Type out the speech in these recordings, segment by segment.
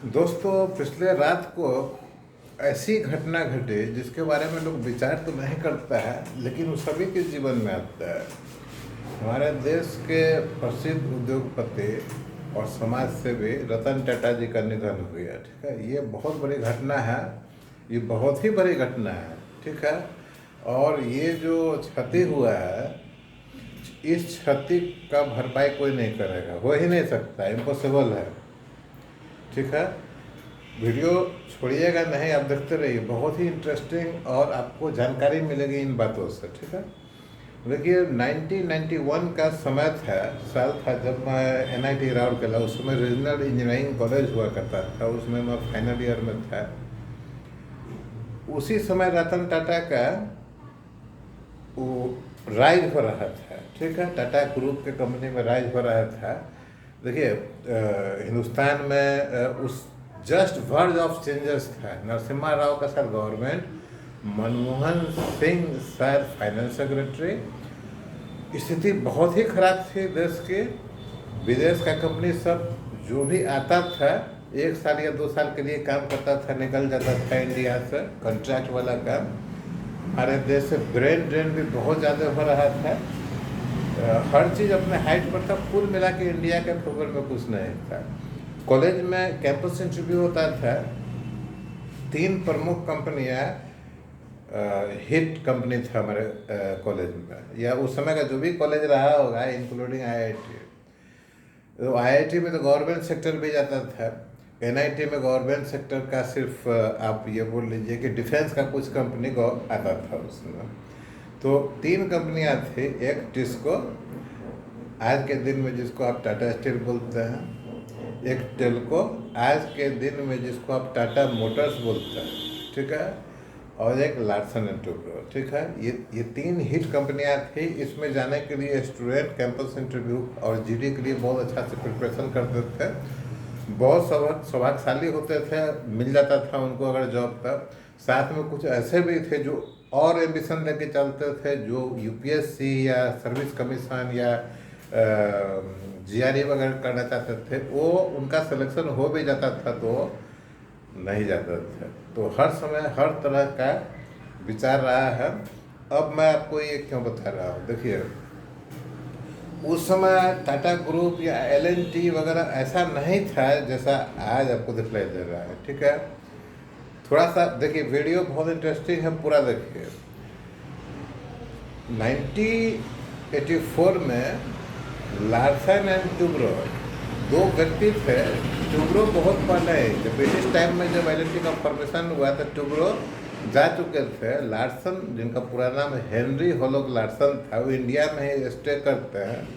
दोस्तों, पिछले रात को ऐसी घटना घटी जिसके बारे में लोग विचार तो नहीं करता है, लेकिन वो सभी के जीवन में आता है। हमारे देश के प्रसिद्ध उद्योगपति और समाज सेवी रतन टाटा जी का निधन हो गया। ठीक है, ये बहुत बड़ी घटना है, ये बहुत ही बड़ी घटना है। ठीक है, और ये जो क्षति हुआ है, इस क्षति का भरपाई कोई नहीं करेगा, हो ही नहीं सकता, इम्पॉसिबल है। ठीक है, वीडियो छोड़िएगा नहीं, आप देखते रहिए, बहुत ही इंटरेस्टिंग और आपको जानकारी मिलेगी इन बातों से। ठीक है, देखिए 1991 का समय था, साल था जब मैं NIT राउरकेला, उस समय रीजनल इंजीनियरिंग कॉलेज हुआ करता था, उसमें मैं फाइनल ईयर में था। उसी समय रतन टाटा का वो राइज हो रहा था। ठीक है, टाटा ग्रुप के कंपनी में राइज हो रहा था। देखिए हिंदुस्तान में उस जस्ट वर्ड ऑफ चेंजेस था। नरसिम्हा राव का sir government, Manmohan Singh sir finance secretary. स्थिति बहुत ही खराब थी देश की। विदेश का कंपनी सब जो भी आता था 1 साल या 2 साल के लिए काम करता था, निकल जाता था इंडिया से, कॉन्ट्रैक्ट वाला काम। हमारे देश से ब्रेन ड्रेन भी बहुत ज़्यादा हो रहा था। हर चीज़ अपने हाइट पर था, कुल मिला के इंडिया के फेवर में कुछ नहीं था। कॉलेज में कैंपस इंटरव्यू होता था। 3 प्रमुख कंपनियां हिट कंपनी था हमारे कॉलेज में, या उस समय का जो भी कॉलेज रहा होगा, इंक्लूडिंग IIT। तो IIT में तो गवर्नमेंट सेक्टर भी जाता था। NIT में गवर्नमेंट सेक्टर का सिर्फ आप ये बोल लीजिए कि डिफेंस का कुछ कंपनी को आता था उसमें। तो 3 कंपनियां थी। एक टिस्को, आज के दिन में जिसको आप टाटा स्टील बोलते हैं। एक टेल्को, आज के दिन में जिसको आप टाटा मोटर्स बोलते हैं। ठीक है, और एक लार्सन एंड टुब्रो। ठीक है, ये 3 हिट कंपनियां थी। इसमें जाने के लिए स्टूडेंट कैंपस इंटरव्यू और GD के लिए बहुत अच्छा से प्रिपरेशन करते थे। बहुत सौभाग्यशाली होते थे, मिल जाता था उनको अगर जॉब था। साथ में कुछ ऐसे भी थे जो और एम्बिशन लेके चलते थे, जो UPSC या सर्विस कमीशन या GRE वगैरह करना चाहते थे। वो उनका सिलेक्शन हो भी जाता था तो नहीं जाता था। तो हर समय हर तरह का विचार रहा है। अब मैं आपको ये क्यों बता रहा हूँ, देखिए उस समय टाटा ग्रुप या L&T वगैरह ऐसा नहीं था जैसा आज आपको दिखलाई दे रहा है। ठीक है, थोड़ा सा देखिए, वीडियो बहुत इंटरेस्टिंग है, पूरा देखिए। 1984 में लार्सन एंड टुब्रो 2 व्यक्ति थे। टुब्रो बहुत पहले, जब ब्रिटिश टाइम में जब L&T का फॉर्मेशन हुआ तो टुब्रो जा चुके थे। लार्सन, जिनका पूरा नाम हेनरी होलोग लार्सन था, वो इंडिया में ही स्टे करते हैं।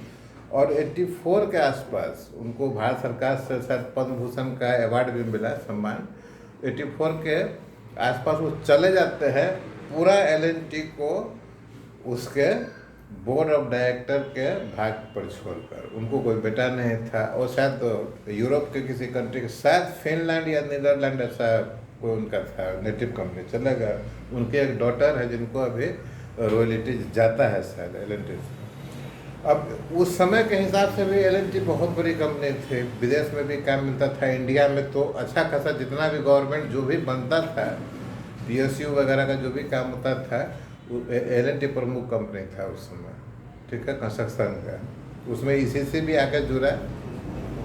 और 84 के आसपास उनको भारत सरकार से शायद पद्म भूषण का अवार्ड भी मिला, सम्मान। 84 के आसपास वो चले जाते हैं, पूरा L&T को उसके बोर्ड ऑफ डायरेक्टर के भाग पर छोड़कर। उनको कोई बेटा नहीं था, और शायद तो यूरोप के किसी कंट्री के, शायद फिनलैंड या नीदरलैंड, ऐसा कोई उनका था नेटिव कंपनी, चलेगा। उनके एक डॉटर है जिनको अभी रॉयल्टी जाता है शायद L&T से। अब उस समय के हिसाब से भी L&T बहुत बड़ी कंपनी थी, विदेश में भी काम मिलता था। इंडिया में तो अच्छा खासा जितना भी गवर्नमेंट जो भी बनता था, PSU वगैरह का जो भी काम होता था, L&T प्रमुख कंपनी था उस समय। ठीक है, कंस्ट्रक्शन का, उसमें ECC भी आकर जुड़ा।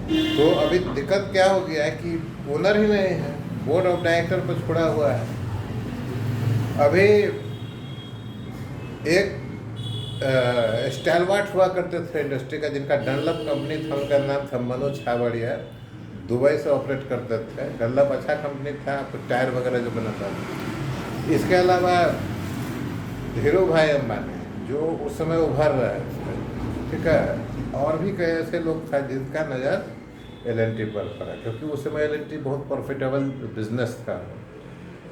तो अभी दिक्कत क्या हो गया है कि ओनर ही नहीं है, बोर्ड ऑफ डायरेक्टर पर छोड़ा हुआ है। अभी एक स्टाइलवाट हुआ करते थे इंडस्ट्री का, जिनका डनलप कंपनी था, उनका नाम था मनोज छाबड़िया, दुबई से ऑपरेट करते थे। डनलप अच्छा कंपनी था, टायर वगैरह जो बनाता था। इसके अलावा धीरू भाई अंबानी, जो उस समय उभर रहे थे। ठीक है, और भी कई ऐसे लोग था जिनका नज़र L&T पर पड़ा, क्योंकि उस समय L&T बहुत प्रॉफिटेबल बिजनेस था।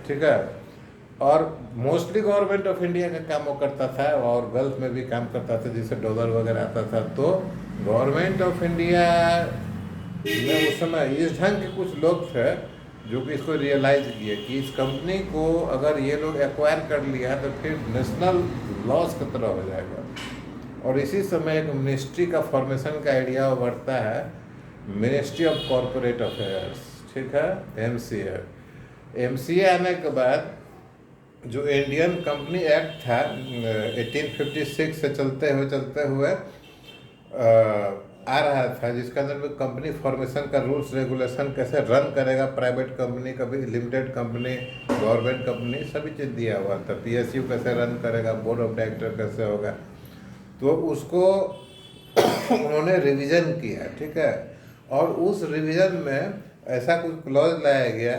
ठीक है, और मोस्टली गवर्नमेंट ऑफ इंडिया का काम वो करता था, और गल्फ में भी काम करता था, जिससे डॉलर वगैरह आता था। तो गवर्नमेंट ऑफ इंडिया में उस समय इस ढंग के कुछ लोग थे जो कि इसको रियलाइज़ किए कि इस कंपनी को अगर ये लोग एक्वायर कर लिया तो फिर नेशनल लॉस की तरह हो जाएगा। और इसी समय एक मिनिस्ट्री का फॉर्मेशन का आइडिया बढ़ता है, मिनिस्ट्री ऑफ कॉरपोरेट अफेयर्स। ठीक है, एमसीए। एमसीए आने के बाद जो इंडियन कंपनी एक्ट था 1856 से चलते हुए आ रहा था, जिसके अंदर में कंपनी फॉर्मेशन का रूल्स रेगुलेशन, कैसे रन करेगा प्राइवेट कंपनी, कभी लिमिटेड कंपनी, गवर्नमेंट कंपनी, सभी चीज़ दिया हुआ था। पीएसयू कैसे रन करेगा, बोर्ड ऑफ डायरेक्टर कैसे होगा, तो उसको उन्होंने रिवीजन किया, ठीक है। और उस रिवीजन में ऐसा कुछ क्लॉज लाया गया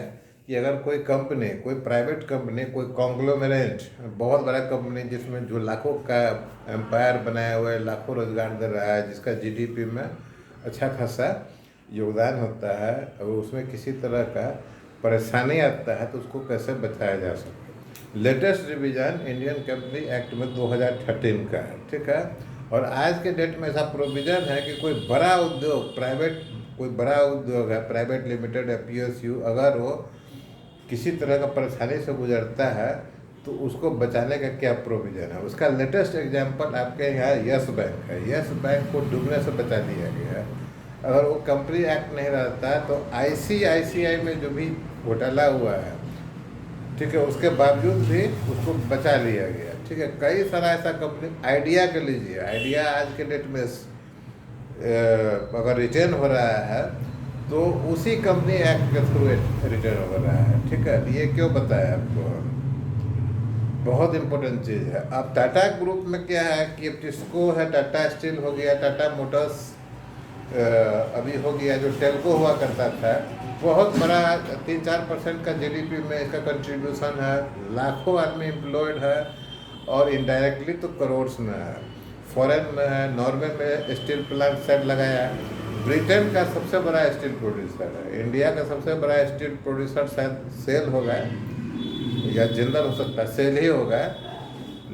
कि अगर कोई कंपनी, कोई प्राइवेट कंपनी, कोई कॉन्ग्लोमेरेट, बहुत बड़ा कंपनी जिसमें जो लाखों का एम्पायर बनाया हुआ है, लाखों रोजगार दे रहा है, जिसका जीडीपी में अच्छा खासा योगदान होता है, और उसमें किसी तरह का परेशानी आता है तो उसको कैसे बचाया जा सकता है। Latest revision Indian company act में 2013 का है, ठीक है। और आज के डेट में ऐसा प्रोविज़न है कि कोई बड़ा उद्योग, कोई बड़ा उद्योग है, प्राइवेट लिमिटेड या पीएसयू, अगर वो किसी तरह का परेशानी से गुजरता है तो उसको बचाने का क्या प्रोविज़न है। उसका लेटेस्ट एग्जांपल आपके यहाँ यस बैंक है। यस बैंक को डूबने से बचा दिया गया है। अगर वो कंपनी एक्ट नहीं रहता तो आईसीआईसीआई में जो भी घोटाला हुआ है, ठीक है, उसके बावजूद भी उसको बचा लिया गया, ठीक है। कई सारा ऐसा कंपनी, आइडिया के लीजिए, आइडिया आज के डेट में अगर रिटर्न हो रहा है तो उसी कंपनी एक्ट के थ्रू रिटर्न हो रहा है, ठीक है। ये क्यों बताया आपको, बहुत इंपॉर्टेंट चीज़ है। अब टाटा ग्रुप में क्या है कि अब टिस्को है, टाटा स्टील हो गया, टाटा मोटर्स अभी हो गया, जो टेल्को हुआ करता था, बहुत बड़ा 3-4% का जीडीपी में इसका कंट्रीब्यूशन है, लाखों आदमी एम्प्लॉयड है, और इनडायरेक्टली तो करोड़्स में है। फॉरेन में है, नॉर्वे में स्टील प्लांट सेट लगाया है, ब्रिटेन का सबसे बड़ा स्टील प्रोड्यूसर है, इंडिया का सबसे बड़ा स्टील प्रोड्यूसर शायद सेल होगा या जिंदल हो सकता है, सेल ही होगा,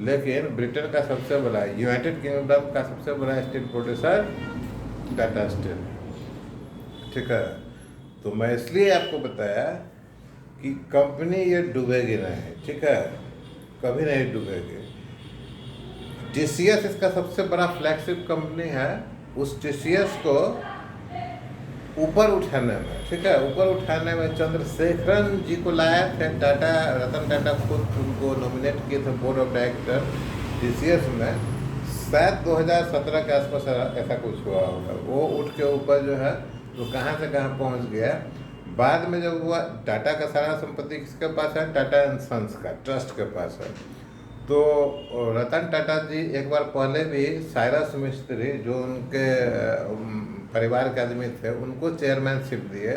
लेकिन ब्रिटेन का सबसे बड़ा, यूनाइटेड किंगडम का सबसे बड़ा स्टील प्रोड्यूसर टाटा स्टील, ठीक है। तो मैं इसलिए आपको बताया कि कंपनी ये डूबेगी नहीं, ठीक है, कभी नहीं डूबेगी। टीसीएस इसका सबसे बड़ा फ्लैगशिप कंपनी है। उस टीसीएस को ऊपर उठाने में, ठीक है, ऊपर उठाने में चंद्रशेखरन जी को लाया थे टाटा, रतन टाटा खुद उनको नॉमिनेट किए थे बोर्ड ऑफ डायरेक्टर टीसीएस में। शायद 2017 के आसपास ऐसा कुछ हुआ होगा। वो उठ के ऊपर जो है तो कहाँ से कहाँ पहुँच गया। बाद में जब हुआ, टाटा का सारा संपत्ति किसके पास है, टाटा एंड सन्स का ट्रस्ट के पास है। तो रतन टाटा जी एक बार पहले भी साइरस मिस्त्री, जो उनके परिवार के आदमी थे, उनको चेयरमैनशिप दिए,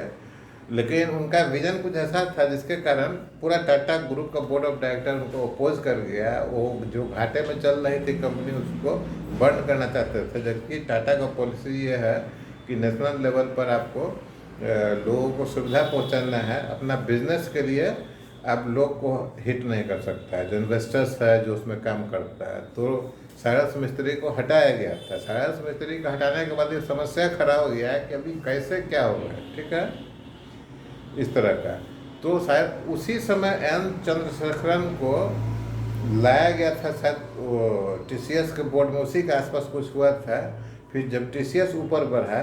लेकिन उनका विजन कुछ ऐसा था जिसके कारण पूरा टाटा ग्रुप का बोर्ड ऑफ डायरेक्टर उनको अपोज कर गया। वो जो घाटे में चल रही थी कंपनी, उसको बंद करना चाहते थे, जबकि टाटा का पॉलिसी ये है कि नेशनल लेवल पर आपको लोगों को सुविधा पहुंचाना है, अपना बिजनेस के लिए आप लोग को हिट नहीं कर सकता है, जो इन्वेस्टर्स है, जो उसमें काम करता है। तो साइरस मिस्त्री को हटाया गया था। साइरस मिस्त्री को हटाने के बाद ये समस्या खड़ा हो गया है कि अभी कैसे क्या होगा, ठीक है, इस तरह का। तो शायद उसी समय एन चंद्रशेखरन को लाया गया था, शायद टीसीएस के बोर्ड में, उसी के आसपास कुछ हुआ था। फिर जब टीसीएस ऊपर बढ़ा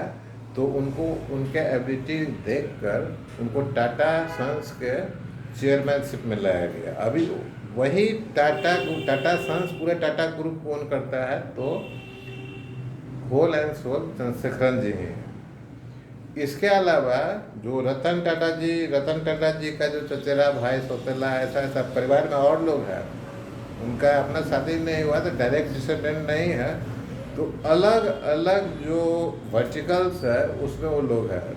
तो उनको उनके एबिलिटी देखकर उनको टाटा सन्स के चेयरमैनशिप में लाया गया। अभी वही टाटा सन्स पूरे टाटा ग्रुप को ओन करता है, तो होल एंड सोल चंद्रशेखरन जी हैं। इसके अलावा जो रतन टाटा जी का जो चचेरा भाई, सौतेला, ऐसा परिवार में और लोग हैं, उनका अपना शादी नहीं हुआ तो डायरेक्ट डिसेंडेंट नहीं है, तो अलग अलग जो वर्टिकल्स है उसमें वो लोग हैं,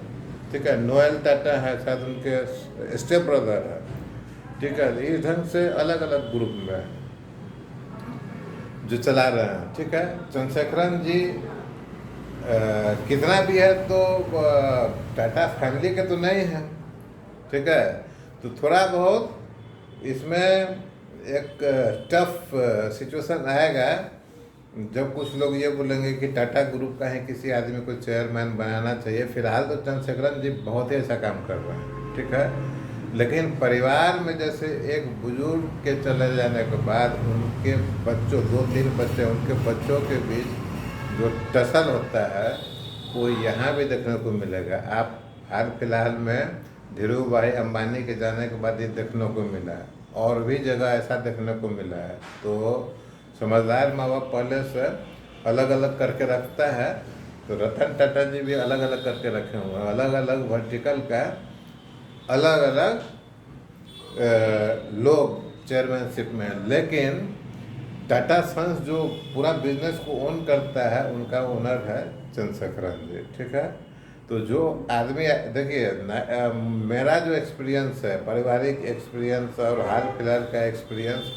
ठीक है। नोएल टाटा है, शायद उनके स्टेप ब्रदर है, ठीक है। इस ढंग से अलग अलग ग्रुप में जो चला रहे हैं, ठीक है। चंद्रशेखरन जी कितना भी है तो टाटा फैमिली के तो नहीं है, ठीक है। तो थोड़ा बहुत इसमें एक टफ सिचुएशन आएगा जब कुछ लोग ये बोलेंगे कि टाटा ग्रुप का है, किसी आदमी को चेयरमैन बनाना चाहिए। फिलहाल तो चंद्रशेखरन जी बहुत ही अच्छा काम कर रहे हैं, ठीक है। लेकिन परिवार में जैसे एक बुजुर्ग के चले जाने के बाद उनके बच्चों, 2-3 बच्चे, उनके बच्चों के बीच जो टसल होता है वो यहाँ भी देखने को मिलेगा। आप हाल फिलहाल में धीरू भाई अंबानी के जाने के बाद ये देखने को मिला है, और भी जगह ऐसा देखने को मिला है। तो समझदार माँ बाप पहले से अलग अलग करके रखता है, तो रतन टाटा जी भी अलग अलग करके रखे हुए हैं, अलग अलग वर्टिकल का अलग अलग लोग चेयरमैनशिप में हैं। लेकिन टाटा सन्स जो पूरा बिजनेस को ओन करता है, उनका ओनर है चंद्रशेखरन जी, ठीक है। तो जो आदमी, देखिए मेरा जो एक्सपीरियंस है, पारिवारिक एक्सपीरियंस और हाल फिलहाल का एक्सपीरियंस,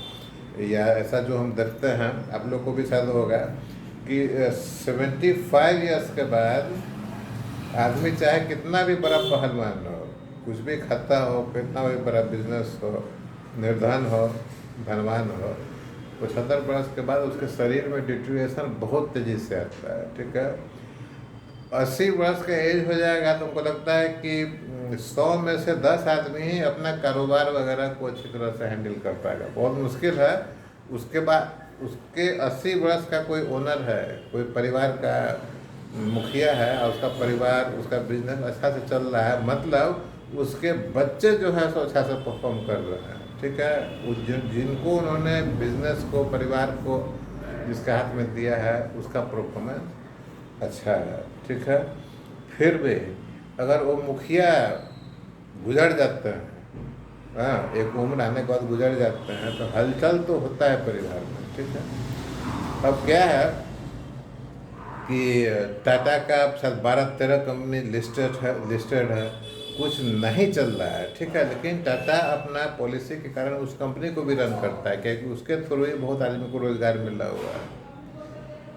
या ऐसा जो हम देखते हैं, आप लोग को भी शायद होगा कि 75 ईयर्स के बाद आदमी चाहे कितना भी बड़ा पहलवान हो, कुछ भी खाता हो, कितना भी बड़ा बिजनेस हो, निर्धन हो, धनवान हो, 75 वर्ष के बाद उसके शरीर में डिटेरियोरेशन बहुत तेज़ी से आता है, ठीक है। 80 वर्ष का एज हो जाएगा तो हमको लगता है कि 100 में से 10 आदमी ही अपना कारोबार वगैरह को अच्छी तरह से हैंडल कर पाएगा, बहुत मुश्किल है। उसके बाद उसके 80 वर्ष का कोई ओनर है, कोई परिवार का मुखिया है, और उसका परिवार, उसका बिजनेस अच्छा से चल रहा है, मतलब उसके बच्चे जो है सो अच्छा से परफॉर्म कर रहे हैं, ठीक है। जिनको उन्होंने बिजनेस को, परिवार को जिसके हाथ में दिया है, उसका परफॉर्मेंस अच्छा है, ठीक है। फिर भी अगर वो मुखिया गुजर जाते हैं, हाँ, एक उम्र आने के बाद गुजर जाते हैं, तो हलचल तो होता है परिवार में, ठीक है। अब क्या है कि टाटा का शायद 12-13 कंपनी लिस्टेड है, कुछ नहीं चल रहा है, ठीक है। लेकिन टाटा अपना पॉलिसी के कारण उस कंपनी को भी रन करता है, क्योंकि उसके थ्रू ही बहुत आदमी को रोजगार मिला हुआ है,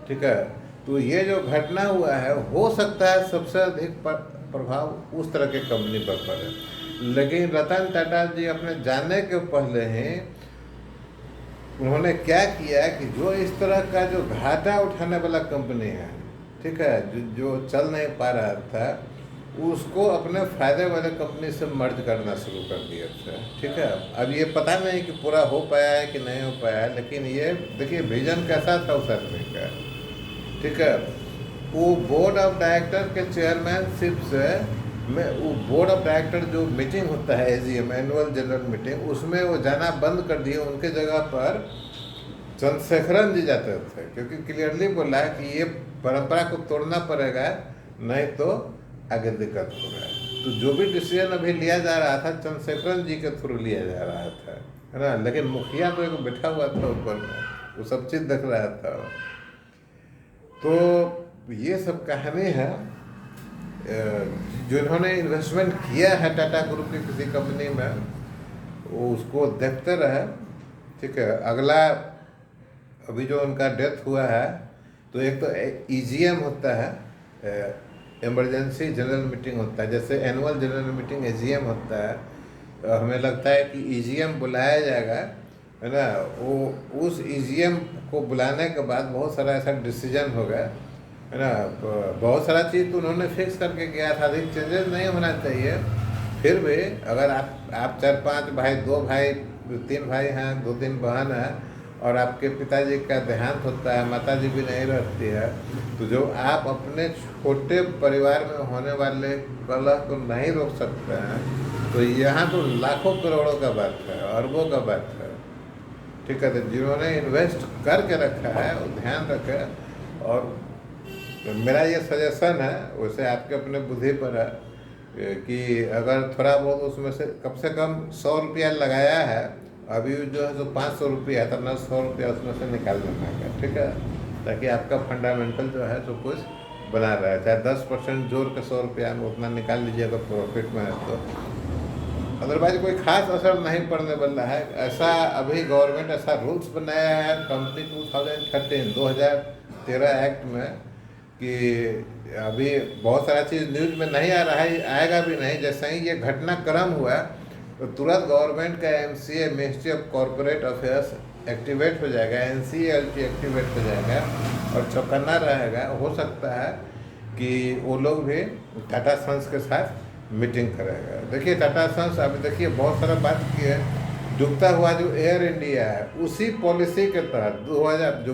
ठीक है। तो ये जो घटना हुआ है, हो सकता है सबसे अधिक प्रभाव उस तरह के कंपनी पर पड़े, लेकिन रतन टाटा जी अपने जाने के पहले ही उन्होंने क्या किया कि जो इस तरह का जो घाटा उठाने वाला कंपनी है, ठीक है, जो चल नहीं पा रहा था, उसको अपने फायदे वाले कंपनी से मर्ज करना शुरू कर दिए थे, ठीक है। अब ये पता नहीं कि पूरा हो पाया है कि नहीं हो पाया है, लेकिन ये देखिए विजन कैसा था उस आदमी का, ठीक है। वो बोर्ड ऑफ डायरेक्टर के चेयरमैनशिप से वो बोर्ड ऑफ डायरेक्टर जो मीटिंग होता है, एजीएम, एनुअल जनरल मीटिंग, उसमें वो जाना बंद कर दिए। उनके जगह पर चंद्रशेखरन जी जाते थे, क्योंकि क्लियरली बोला है कि ये परंपरा को तोड़ना पड़ेगा, नहीं तो आगे दिक्कत होगा। तो जो भी डिसीजन अभी लिया जा रहा था, चंद्रशेखरन जी के थ्रू लिया जा रहा था, है ना। लेकिन मुखिया तो एक बैठा हुआ था ऊपर में, वो सब चीज़ देख रहा था। तो ये सब कहानी है। जिन्होंने इन्वेस्टमेंट किया है टाटा ग्रुप की किसी कंपनी में, वो उसको देखते रहे, ठीक है। अगला अभी जो उनका डेथ हुआ है, तो एक तो ईजीएम होता है, इमरजेंसी जनरल मीटिंग होता है, जैसे एनुअल जनरल मीटिंग एजीएम होता है। तो हमें लगता है कि ईजीएम बुलाया जाएगा, है ना। वो उस ईजीएम को बुलाने के बाद बहुत सारा ऐसा डिसीजन होगा, है ना। बहुत सारा चीज़ तो उन्होंने फिक्स करके गया था, अधिक चेंजेस नहीं होना चाहिए। फिर भी अगर आप 4-5 भाई, 2 भाई 3 भाई हैं, 2-3 बहन हैं, और आपके पिताजी का देहांत होता है, माताजी भी नहीं रहती है, तो जो आप अपने छोटे परिवार में होने वाले कलह को नहीं रोक सकते हैं, तो यहाँ तो लाखों करोड़ों का बात है, अरबों का बात है, ठीक है। तो जिन्होंने इन्वेस्ट करके रखा है वो ध्यान रखें। और मेरा ये सजेशन है, वैसे आपके अपने बुद्धि पर है, कि अगर थोड़ा बहुत उसमें से कम 100 रुपया लगाया है, अभी जो है जो 500 रुपया है, तब ना 100 रुपया उसमें से निकाल देना है, ठीक है, ताकि आपका फंडामेंटल जो है तो कुछ बना रहे। चाहे 10% जोड़ के 100 रुपया में उतना निकाल लीजिए अगर प्रॉफिट में है तो, अदरवाइज कोई खास असर नहीं पड़ने वाला है। ऐसा अभी गवर्नमेंट ऐसा रूल्स बनाया है कंपनी 2013 एक्ट में, कि अभी बहुत सारा चीज़ न्यूज़ में नहीं आ रहा है, आएगा भी नहीं। जैसे ही ये घटनाक्रम हुआ तो तुरंत गवर्नमेंट का MCA, ministry of corporate affairs activate हो जाएगा, एनसीएलटी एक्टिवेट हो जाएगा, और चौकन्ना रहेगा। हो सकता है कि वो लोग भी टाटा सन्स के साथ मीटिंग करेगा। देखिए टाटा सन्स, अभी देखिए बहुत सारा बात की है, डूबता हुआ जो एयर इंडिया है, उसी पॉलिसी के तहत 2000 जो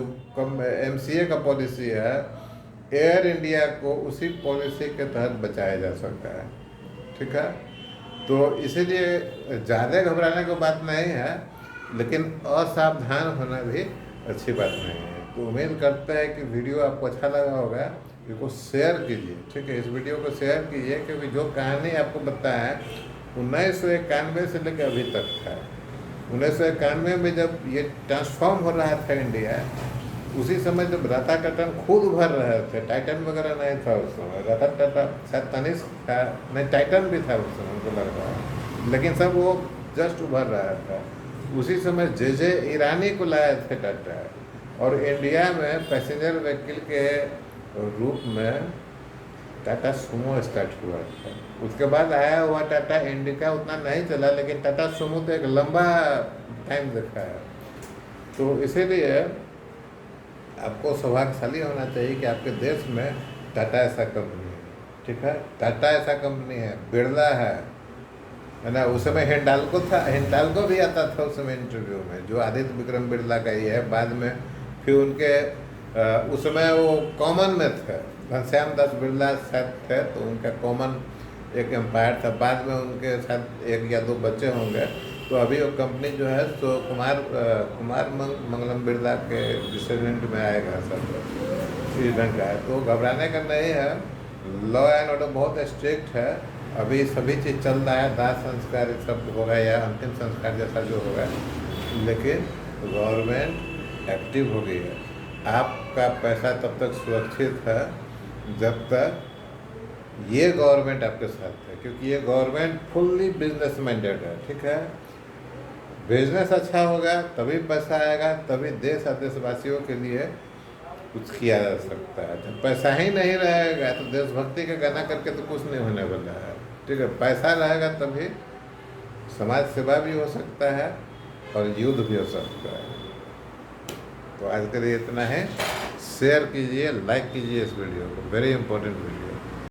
एमसीए का पॉलिसी है, एयर इंडिया को उसी पॉलिसी के तहत बचाया जा सकता है, ठीक है। तो इसीलिए ज़्यादा घबराने की बात नहीं है, लेकिन असावधान होना भी अच्छी बात नहीं है। तो उम्मीद करते हैं कि वीडियो आपको अच्छा लगा होगा। इसको शेयर कीजिए, ठीक है, इस वीडियो को शेयर कीजिए, क्योंकि जो कहानी आपको बताया है 1991 से लेकर अभी तक था। 1991 में जब ये ट्रांसफॉर्म हो रहा था इंडिया, उसी समय जब रतन टाटा खुद उभर रहे थे, टाइटन वगैरह नहीं था उस समय, रतन टाटा शायद तनिष्क था, नहीं टाइटन भी था उस समय उनको लग रहा है, लेकिन सब वो जस्ट उभर रहा था। उसी समय जे ईरानी को लाए थे टाटा, और इंडिया में पैसेंजर व्हीकल के रूप में टाटा सुमो स्टार्ट हुआ था। उसके बाद आया हुआ टाटा इंडिका उतना नहीं चला, लेकिन टाटा सुमो तो एक लंबा टाइम देखा है। तो इसीलिए आपको सौभाग्यशाली होना चाहिए कि आपके देश में टाटा ऐसा कंपनी है, ठीक है, टाटा ऐसा कंपनी है, बिरला है ना। उस समय हिंडाल्को था, हिंडाल्को भी आता था उस समय इंटरव्यू में, जो आदित्य विक्रम बिरला का ही है। बाद में फिर उनके उस समय वो कॉमन में थे, घनश्याम दास बिरला शायद थे, तो उनका कॉमन एक एम्पायर था। बाद में उनके साथ एक या दो बच्चे होंगे। तो अभी वो कंपनी जो है तो कुमार मंगलम बिरला के डिसेंडेंट में आएगा सब, इस ढंग का है। तो घबराने का नहीं है, लॉ एंड ऑर्डर बहुत स्ट्रिक्ट है। अभी सभी चीज़ चल रहा है, दाह संस्कार सब होगा या अंतिम संस्कार जैसा जो होगा, लेकिन गवर्नमेंट एक्टिव हो गई है। आपका पैसा तब तक सुरक्षित है जब तक ये गवर्नमेंट आपके साथ है, क्योंकि ये गवर्नमेंट फुल्ली बिजनेस माइंडेड है, ठीक है। बिजनेस अच्छा होगा तभी पैसा आएगा, तभी देश और देशवासियों के लिए कुछ किया जा सकता है। जब पैसा ही नहीं रहेगा तो देशभक्ति का गाना करके तो कुछ नहीं होने वाला है, ठीक है। पैसा रहेगा तभी समाज सेवा भी हो सकता है और युद्ध भी हो सकता है। तो आज के लिए इतना है। शेयर कीजिए, लाइक कीजिए इस वीडियो को, वेरी इंपॉर्टेंट वीडियो।